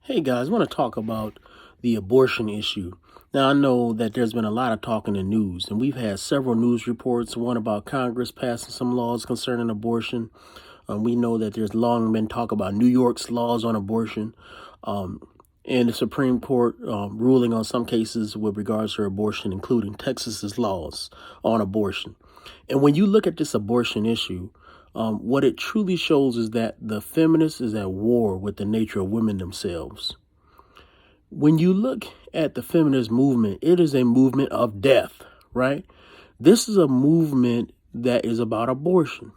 Hey guys, I want to talk about the abortion issue. Now, I know that there's been a lot of talk in the news, and we've had several news reports, one about Congress passing some laws concerning abortion. We know that there's long been talk about New York's laws on abortion, um, and the Supreme Court ruling on some cases with regards to abortion, including Texas's laws on abortion. And when you look at this abortion issue, what it truly shows is that the feminist is at war with the nature of women themselves. When you look at the feminist movement, it is a movement of death, right? This is a movement that is about abortion.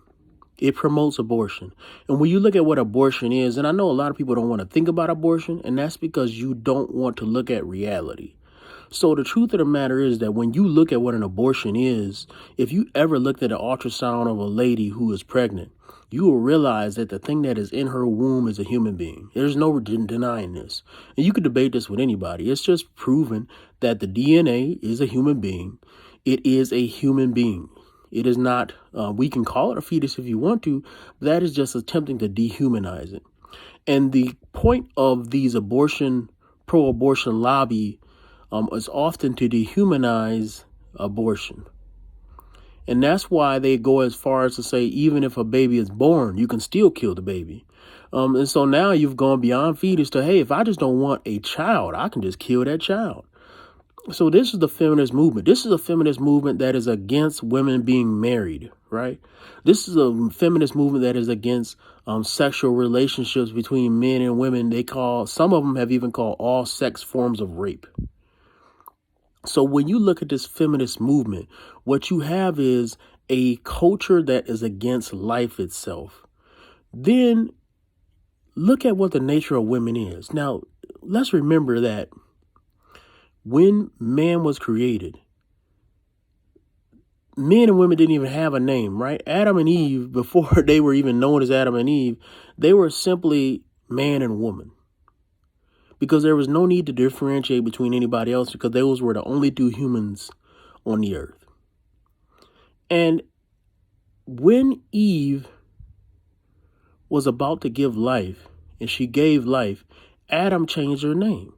It promotes abortion. And when you look at what abortion is, and I know a lot of people don't want to think about abortion, and that's because you don't want to look at reality. So the truth of the matter is that when you look at what an abortion is, if you ever looked at an ultrasound of a lady who is pregnant, you will realize that the thing that is in her womb is a human being. There's no denying this. And you could debate this with anybody. It's just proven that the DNA is a human being. It is a human being. It is not, we can call it a fetus if you want to, but that is just attempting to dehumanize it. And the point of these pro-abortion lobby is often to dehumanize abortion. And that's why they go as far as to say, even if a baby is born, you can still kill the baby. And so now you've gone beyond fetus to, hey, if I just don't want a child, I can just kill that child. So this is the feminist movement. This is a feminist movement that is against women being married, right? This is a feminist movement that is against sexual relationships between men and women. Some of them have even called all sex forms of rape. So when you look at this feminist movement, what you have is a culture that is against life itself. Then look at what the nature of women is. Now, let's remember that when man was created, men and women didn't even have a name, right? Adam and Eve, before they were even known as Adam and Eve, they were simply man and woman. Because there was no need to differentiate between anybody else, because those were the only two humans on the earth. And when Eve was about to give life, and she gave life, Adam changed her name.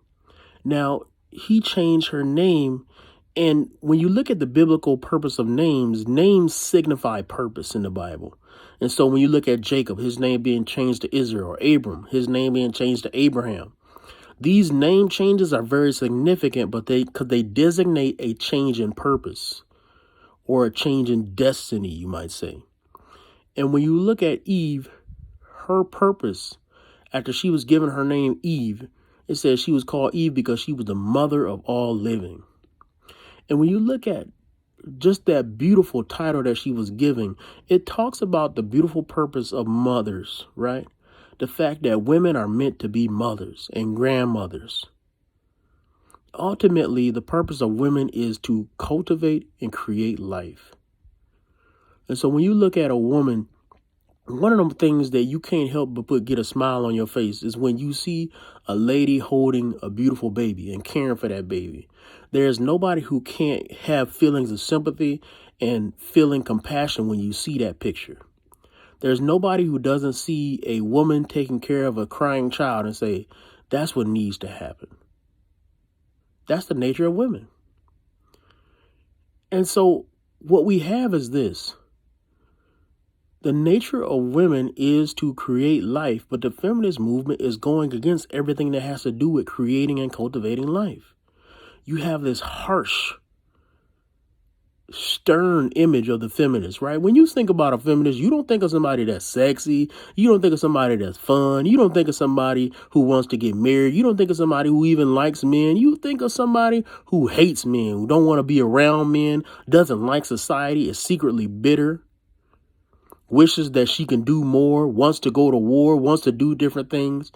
Now, he changed her name, and when you look at the biblical purpose of names, names signify purpose in the Bible. And so when you look at Jacob, his name being changed to Israel, or Abram, his name being changed to Abraham, these name changes are very significant, but they designate a change in purpose or a change in destiny, you might say. And when you look at Eve, her purpose, after she was given her name Eve, it says she was called Eve because she was the mother of all living. And when you look at just that beautiful title that she was given, it talks about the beautiful purpose of mothers, right? The fact that women are meant to be mothers and grandmothers. Ultimately, the purpose of women is to cultivate and create life. And so when you look at a woman, one of them things that you can't help but get a smile on your face is when you see a lady holding a beautiful baby and caring for that baby. There's nobody who can't have feelings of sympathy and feeling compassion when you see that picture. There's nobody who doesn't see a woman taking care of a crying child and say, that's what needs to happen. That's the nature of women. And so what we have is this. The nature of women is to create life, but the feminist movement is going against everything that has to do with creating and cultivating life. You have this harsh, stern image of the feminist, right? When you think about a feminist, you don't think of somebody that's sexy. You don't think of somebody that's fun. You don't think of somebody who wants to get married. You don't think of somebody who even likes men. You think of somebody who hates men, who don't want to be around men, doesn't like society, is secretly bitter, wishes that she can do more, wants to go to war, wants to do different things.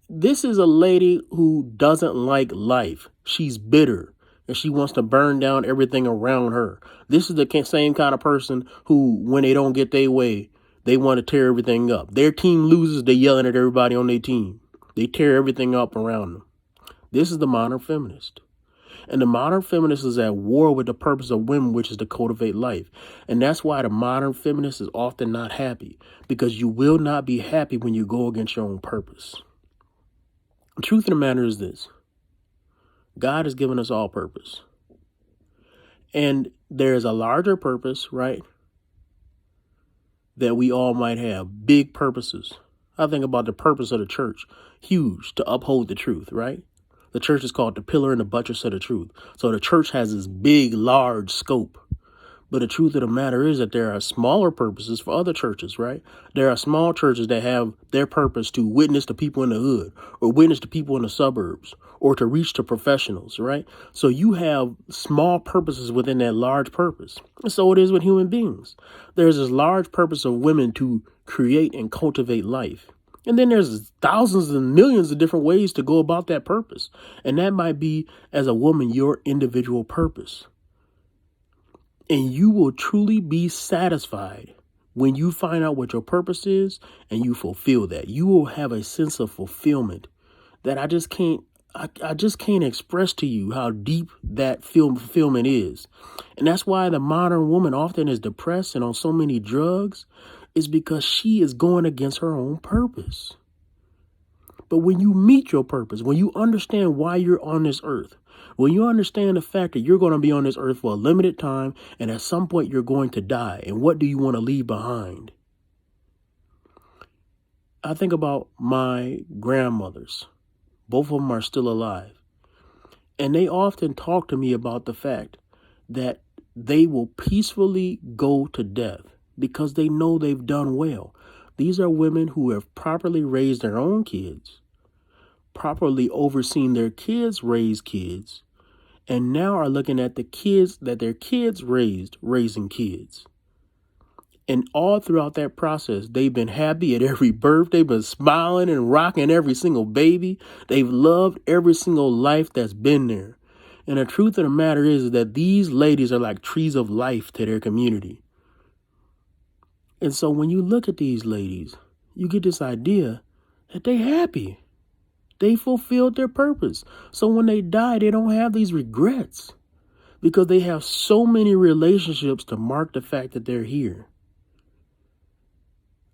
This is a lady who doesn't like life. She's bitter. And she wants to burn down everything around her. This is the same kind of person who, when they don't get their way, they want to tear everything up. Their team loses, they're yelling at everybody on their team. They tear everything up around them. This is the modern feminist. And the modern feminist is at war with the purpose of women, which is to cultivate life. And that's why the modern feminist is often not happy, because you will not be happy when you go against your own purpose. The truth of the matter is this: God has given us all purpose. And there's a larger purpose, right, that we all might have, big purposes. I think about the purpose of the church, huge, to uphold the truth, right? The church is called the pillar and the buttress of the truth. So the church has this big, large scope. But the truth of the matter is that there are smaller purposes for other churches, right? There are small churches that have their purpose to witness to people in the hood, or witness to people in the suburbs, or to reach to professionals, right? So you have small purposes within that large purpose. And so it is with human beings. There's this large purpose of women to create and cultivate life. And then there's thousands and millions of different ways to go about that purpose. And that might be, as a woman, your individual purpose. And you will truly be satisfied when you find out what your purpose is and you fulfill that. You will have a sense of fulfillment that I just can't express to you how deep that fulfillment is. And that's why the modern woman often is depressed and on so many drugs, is because she is going against her own purpose. But when you meet your purpose, when you understand why you're on this earth, when you understand the fact that you're going to be on this earth for a limited time, and at some point you're going to die, and what do you want to leave behind? I think about my grandmothers. Both of them are still alive. And they often talk to me about the fact that they will peacefully go to death because they know they've done well. These are women who have properly raised their own kids, properly overseen their kids raise kids, and now are looking at the kids that their kids raised, raising kids. And all throughout that process, they've been happy at every birth. They've been smiling and rocking every single baby. They've loved every single life that's been there. And the truth of the matter is that these ladies are like trees of life to their community. And so when you look at these ladies, you get this idea that they're happy. They fulfilled their purpose. So when they die, they don't have these regrets because they have so many relationships to mark the fact that they're here.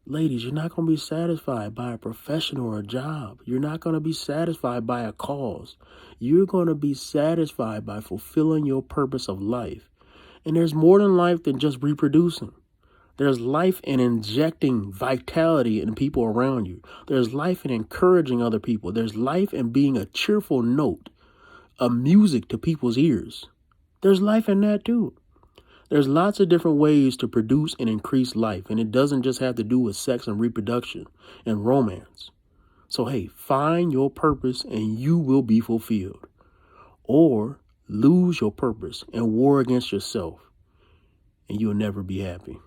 Ladies, you're not going to be satisfied by a profession or a job. You're not going to be satisfied by a cause. You're going to be satisfied by fulfilling your purpose of life. And there's more than life than just reproducing. There's life in injecting vitality in people around you. There's life in encouraging other people. There's life in being a cheerful note, a music to people's ears. There's life in that too. There's lots of different ways to produce and increase life, and it doesn't just have to do with sex and reproduction and romance. So, hey, find your purpose and you will be fulfilled. Or lose your purpose and war against yourself, and you'll never be happy.